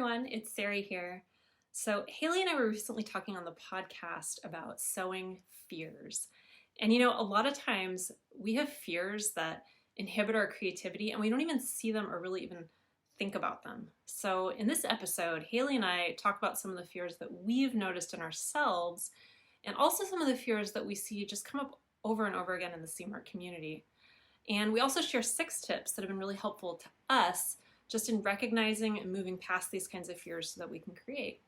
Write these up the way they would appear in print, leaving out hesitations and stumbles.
everyone, it's Sari here. So, Haley and I were recently talking on the podcast about sewing fears. And a lot of times we have fears that inhibit our creativity and we don't even see them or really even think about them. So, in this episode, Haley and I talk about some of the fears that we've noticed in ourselves and also some of the fears that we see just come up over and over again in the Seamwork community. And we also share 6 tips that have been really helpful to us just in recognizing and moving past these kinds of fears so that we can create.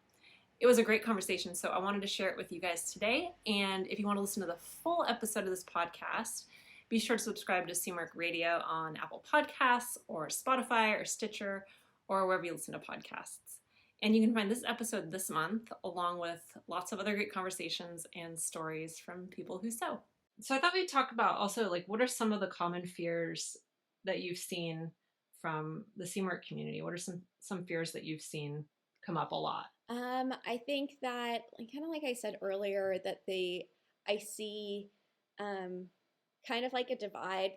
It was a great conversation, so I wanted to share it with you guys today. And if you want to listen to the full episode of this podcast, be sure to subscribe to Seamwork Radio on Apple Podcasts or Spotify or Stitcher or wherever you listen to podcasts. And you can find this episode this month along with lots of other great conversations and stories from people who sew. So I thought we'd talk about also what are some of the common fears that you've seen from the Seamwork community? What are some fears that you've seen come up a lot? I think that, kind of like I said earlier, that I see kind of like a divide.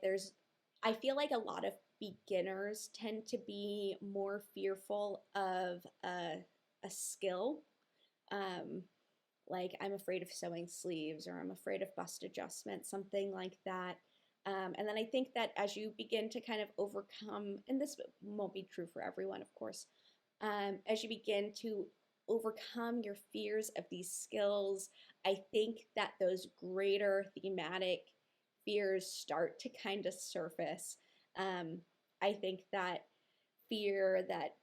I feel like a lot of beginners tend to be more fearful of a skill. Like I'm afraid of sewing sleeves or I'm afraid of bust adjustment, something like that. And then I think that as you begin to kind of overcome, and this won't be true for everyone, of course, as you begin to overcome your fears of these skills, I think that those greater thematic fears start to kind of surface. I think that fear that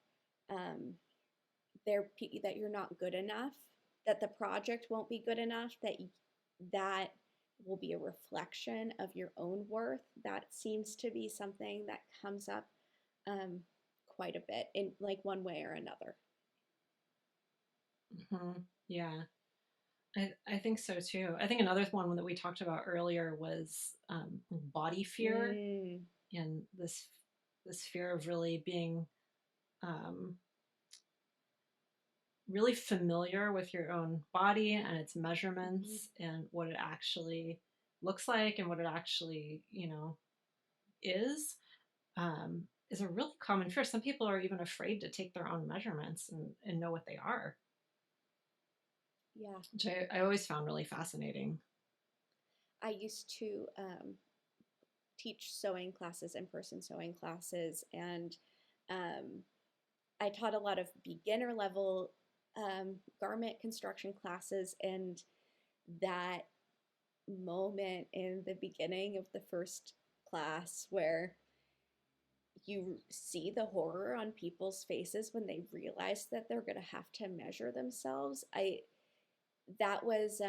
that you're not good enough, that the project won't be good enough, that will be a reflection of your own worth. That seems to be something that comes up quite a bit in one way or another. Mm-hmm. Yeah, I think so too. I think another one that we talked about earlier was body fear and this fear of really being really familiar with your own body and its measurements and what it actually looks like and what it actually, is a really common fear. Some people are even afraid to take their own measurements and know what they are. Yeah. Which I always found really fascinating. I used to teach sewing classes, in-person sewing classes, and I taught a lot of beginner level garment construction classes, and that moment in the beginning of the first class where you see the horror on people's faces when they realize that they're going to have to measure themselves. That was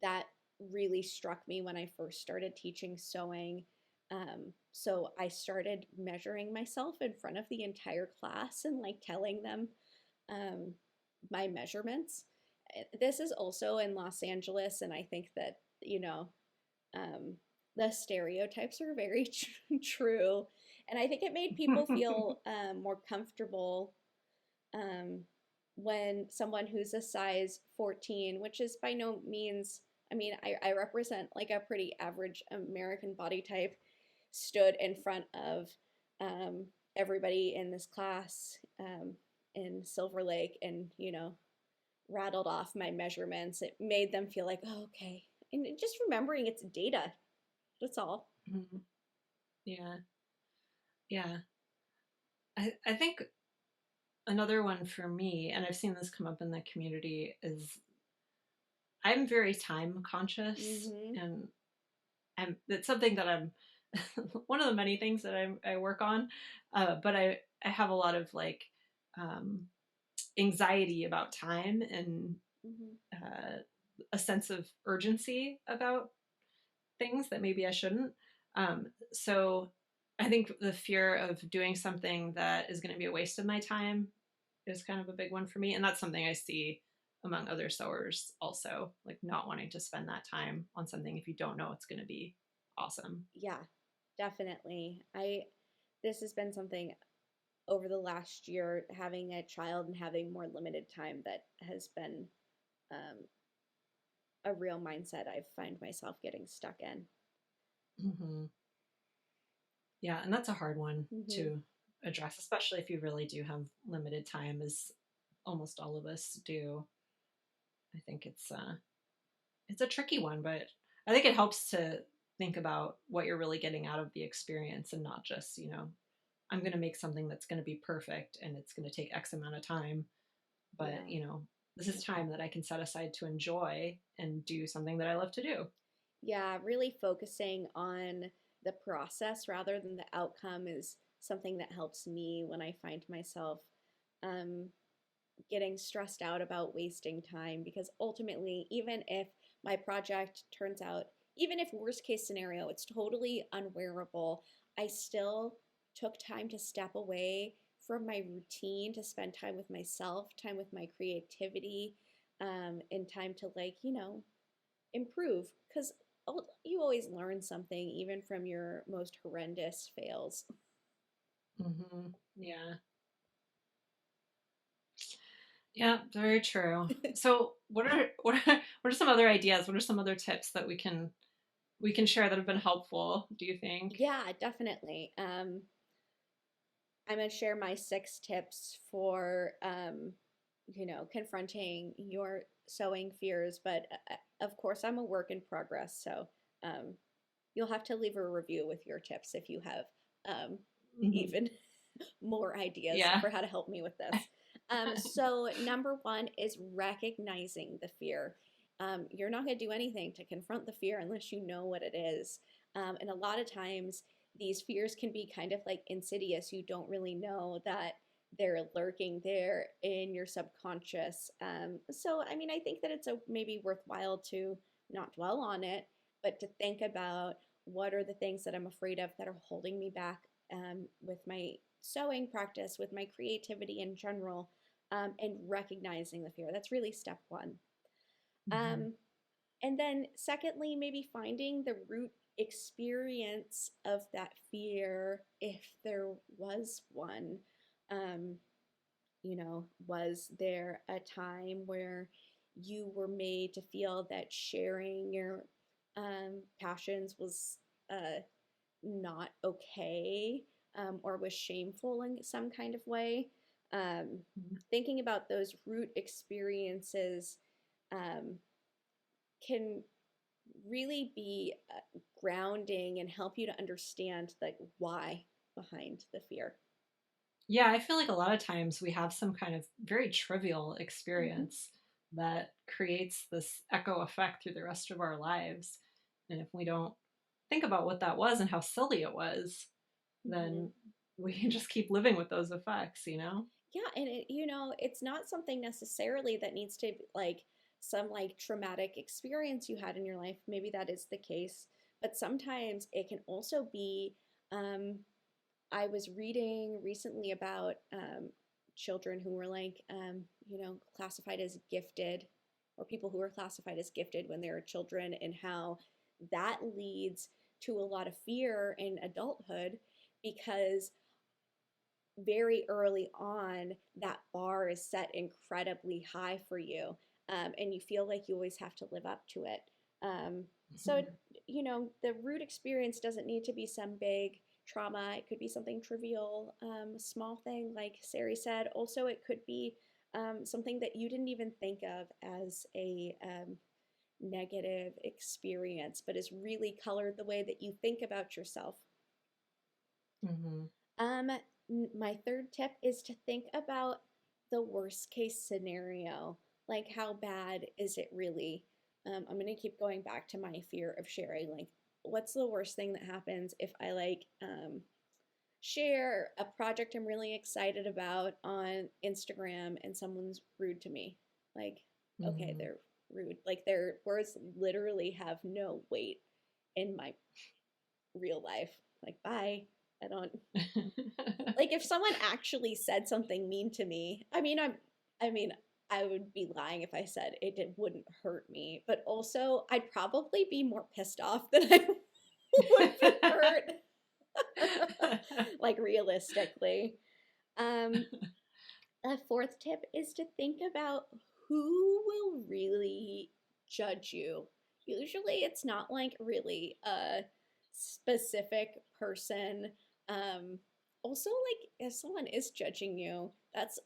that really struck me when I first started teaching sewing. So I started measuring myself in front of the entire class and telling them my measurements. This is also in Los Angeles, and I think that the stereotypes are very true, and I think it made people feel more comfortable when someone who's a size 14, which is by no means, I represent a pretty average American body type, stood in front of everybody in this class in Silver Lake and, rattled off my measurements. It made them feel like, oh, okay. And just remembering it's data. That's all. Mm-hmm. Yeah. Yeah. I think another one for me, and I've seen this come up in the community, is I'm very time conscious, and it's something that I'm one of the many things that I work on, but I have a lot of anxiety about time and a sense of urgency about things that maybe I shouldn't. So I think the fear of doing something that is going to be a waste of my time is kind of a big one for me. And that's something I see among other sewers also, not wanting to spend that time on something if you don't know it's going to be awesome. Yeah, definitely. This has been something over the last year, having a child and having more limited time, that has been a real mindset I find myself getting stuck in. Mm-hmm. Yeah, and that's a hard one too. address, especially if you really do have limited time, as almost all of us do. I think it's a tricky one, but I think it helps to think about what you're really getting out of the experience and not just, I'm going to make something that's going to be perfect and it's going to take X amount of time. But, Yeah. this is time that I can set aside to enjoy and do something that I love to do. Yeah, really focusing on the process rather than the outcome is something that helps me when I find myself um, getting stressed out about wasting time, because ultimately, even if my project turns out, even if worst case scenario, it's totally unwearable, I still took time to step away from my routine to spend time with myself, time with my creativity, and time to, like, improve. Because you always learn something, even from your most horrendous fails. Yeah. Yeah, very true. So, what are some other ideas? What are some other tips that we can share that have been helpful, do you think? Yeah, definitely. I'm going to share my 6 tips for, confronting your sewing fears. But of course, I'm a work in progress. So um, you'll have to leave a review with your tips if you have um, Hmm. even more ideas Yeah. for how to help me with this. So, number one is recognizing the fear. You're not going to do anything to confront the fear unless you know what it is. And a lot of times, these fears can be kind of like insidious. You don't really know that they're lurking there in your subconscious. So, I mean, I think that it's maybe worthwhile to not dwell on it, but to think about what are the things that I'm afraid of that are holding me back with my sewing practice, with my creativity in general, and recognizing the fear. That's really step one. Hmm. Um, and then, secondly, maybe finding the root experience of that fear, if there was one. Um, was there a time where you were made to feel that sharing your passions was not okay, or was shameful in some kind of way? Um, Thinking about those root experiences um, can really be grounding and help you to understand like why behind the fear. Yeah, I feel like a lot of times we have some kind of very trivial Mm-hmm. experience that creates this echo effect through the rest of our lives. And if we don't think about what that was and how silly it was, Mm-hmm. then we can just keep living with those effects? Yeah, and it's not something necessarily that needs to like some like traumatic experience you had in your life. Maybe that is the case, but sometimes it can also be. Um, I was reading recently about children who were like, classified as gifted, or people who were classified as gifted when they were children, and how that leads to a lot of fear in adulthood because very early on, that bar is set incredibly high for you, and you feel like you always have to live up to it. So, the root experience doesn't need to be some big trauma. It could be something trivial, a small thing, like Sari said. Also, it could be something that you didn't even think of as a negative experience, but has really colored the way that you think about yourself. Hmm. Um, my third tip is to think about the worst case scenario. Like, how bad is it really? I'm going to keep going back to my fear of sharing. Like, what's the worst thing that happens if I share a project I'm really excited about on Instagram and someone's rude to me? Like, okay, Hmm. they're rude. Like, their words literally have no weight in my real life. Like, bye. I don't like if someone actually said something mean to me. I mean I would be lying if I said wouldn't hurt me, but also I'd probably be more pissed off than I would be hurt. Like realistically. um a fourth tip is to think about who will really judge you. Usually it's not like really a specific person. Also, like, if someone is judging you, that's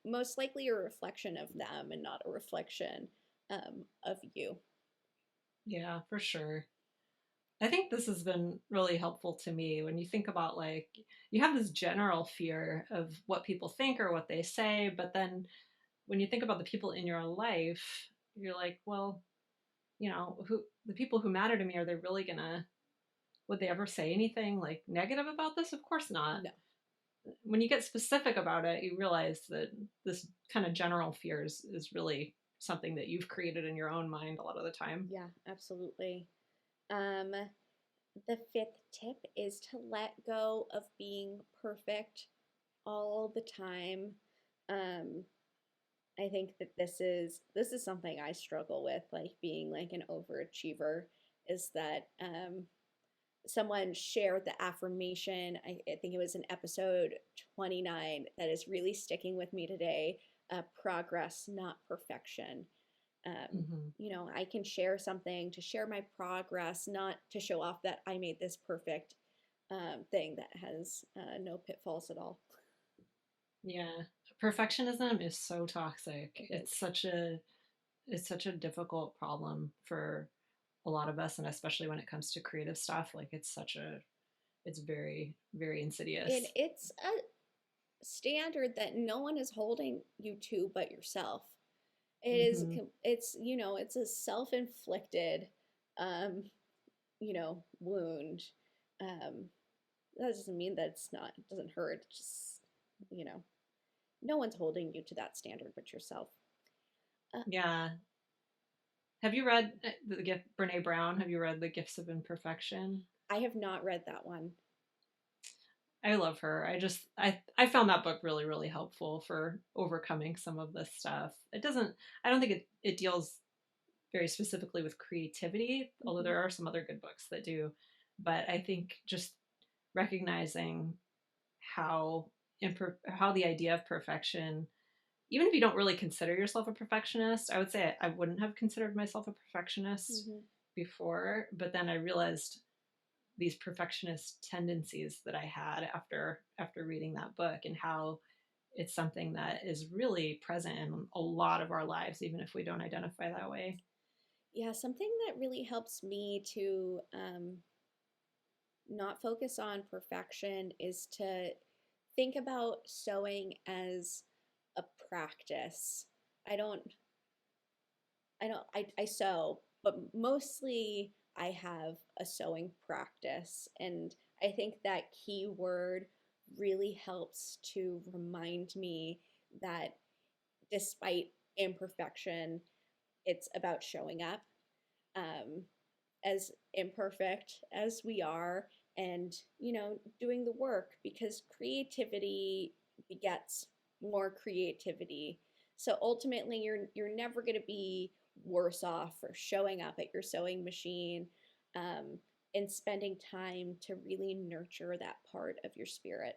most likely a reflection of them and not a reflection of you. Yeah, for sure. I think this has been really helpful to me when you think about like you have this general fear of what people think or what they say, but then when you think about the people in your life, you're like, well, who the people who matter to me, are they really gonna would they ever say anything like negative about this? Of course not. No. When you get specific about it, you realize that this kind of general fears is really something that you've created in your own mind a lot of the time. Yeah, absolutely. Um, the fifth tip is to let go of being perfect all the time. Um, I think that this is something I struggle with, like being like an overachiever, is that someone shared the affirmation. I think it was in episode 29 that is really sticking with me today. Progress, not perfection. Mm-hmm. I can share something to share my progress, not to show off that I made this perfect thing that has no pitfalls at all. Yeah, perfectionism is so toxic. It is. It's such a difficult problem for a lot of us, and especially when it comes to creative stuff. Like it's very very And insidious. it's a standard that no one is holding you to but yourself. It is, Mm-hmm. it's a self-inflicted, um, wound. Um, that doesn't mean that it doesn't hurt. It's just, you know, no one's holding you to that standard but yourself. Uh, Yeah. Have you read the gift Brene Brown? Have you read The Gifts of Imperfection? I have not read that one. I love her. I found that book really really helpful for overcoming some of this stuff. I don't think it deals very specifically with creativity, although Mm-hmm. there are some other good books that do. But I think just recognizing how how the idea of perfection, even if you don't really consider yourself a perfectionist, I would say I wouldn't have considered myself a perfectionist Mm-hmm. before, but then I realized these perfectionist tendencies that I had after reading that book, and how it's something that is really present in a lot of our lives, even if we don't identify that way. Yeah, something that really helps me to not focus on perfection is to think about sewing as a practice. I don't I sew, but mostly I have a sewing practice. And I think that key word really helps to remind me that despite imperfection, it's about showing up um, as imperfect as we are, and doing the work, because creativity begets more creativity. So ultimately you're never going to be worse off for showing up at your sewing machine, um, and spending time to really nurture that part of your spirit.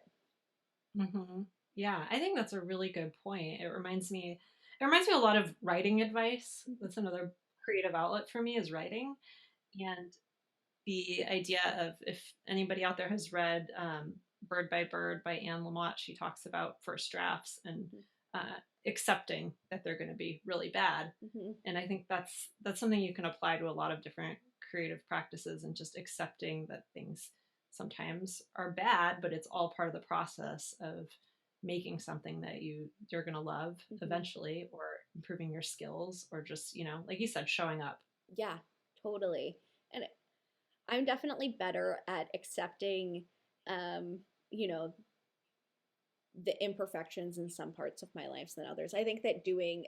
Mm-hmm. Yeah, I think that's a really good point. It reminds me a lot of writing advice. That's another creative outlet for me, is writing. And the idea of, if anybody out there has read Bird by Bird by Anne Lamott, she talks about first drafts and accepting that they're going to be really bad. Mm-hmm. And I think that's something you can apply to a lot of different creative practices, and just accepting that things sometimes are bad, but it's all part of the process of making something that you're going to love Mm-hmm. eventually, or improving your skills, or just, like you said, showing up. Yeah, totally. And I'm definitely better at accepting, um, you know, the imperfections in some parts of my life than others. I think that doing,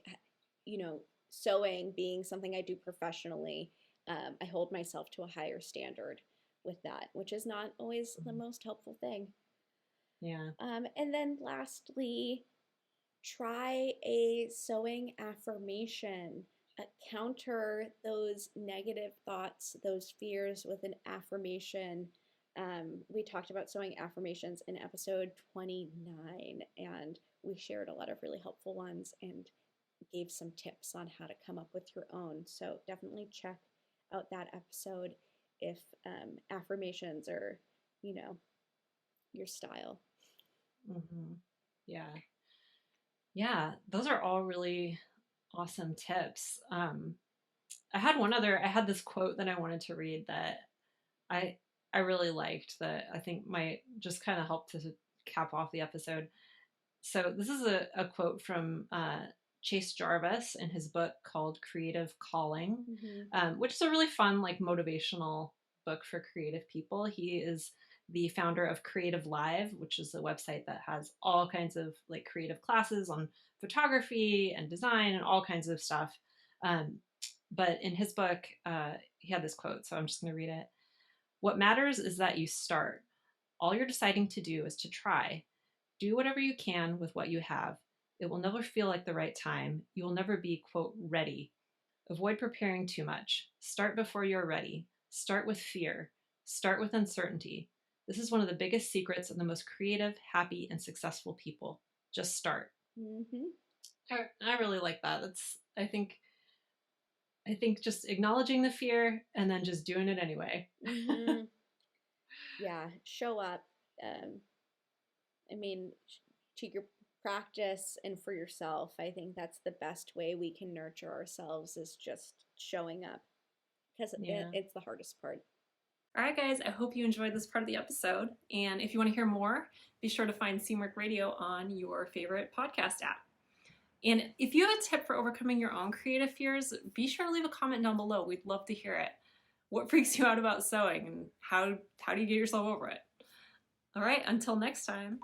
you know, sewing being something I do professionally, I hold myself to a higher standard with that, which is not always the Mhm. most helpful thing. Yeah. And then lastly, try a sewing affirmation. Counter those negative thoughts, those fears with an affirmation. We talked about sewing affirmations in episode 29, and we shared a lot of really helpful ones and gave some tips on how to come up with your own. So definitely check out that episode if affirmations are, you know, your style. Mm-hmm. Yeah. Yeah. Those are all really awesome tips. I had this quote that I wanted to read that I I really liked that I think might just kind of help to cap off the episode. So this is a quote from Chase Jarvis in his book called Creative Calling, Mm-hmm. which is a really fun, like motivational book for creative people. He is the founder of Creative Live, which is a website that has all kinds of like creative classes on photography and design and all kinds of stuff. Um, but in his book, he had this quote, so I'm just going to read it. What matters is that you start. All you're deciding to do is to try. Do whatever you can with what you have. It will never feel like the right time. You will never be, quote, ready. Avoid preparing too much. Start before you're ready. Start with fear. Start with uncertainty. This is one of the biggest secrets of the most creative, happy, and successful people. Just start. Mm-hmm. I really like that. I think just acknowledging the fear and then just doing it anyway. Mm-hmm. Yeah, show up. Um, I mean, to your practice and for yourself, I think that's the best way we can nurture ourselves is just showing up because Yeah. it's the hardest part. All right, guys, I hope you enjoyed this part of the episode. And if you want to hear more, be sure to find Seamwork Radio on your favorite podcast app. And if you have a tip for overcoming your own creative fears, be sure to leave a comment down below. We'd love to hear it. What freaks you out about sewing and how do you get yourself over it? All right, until next time.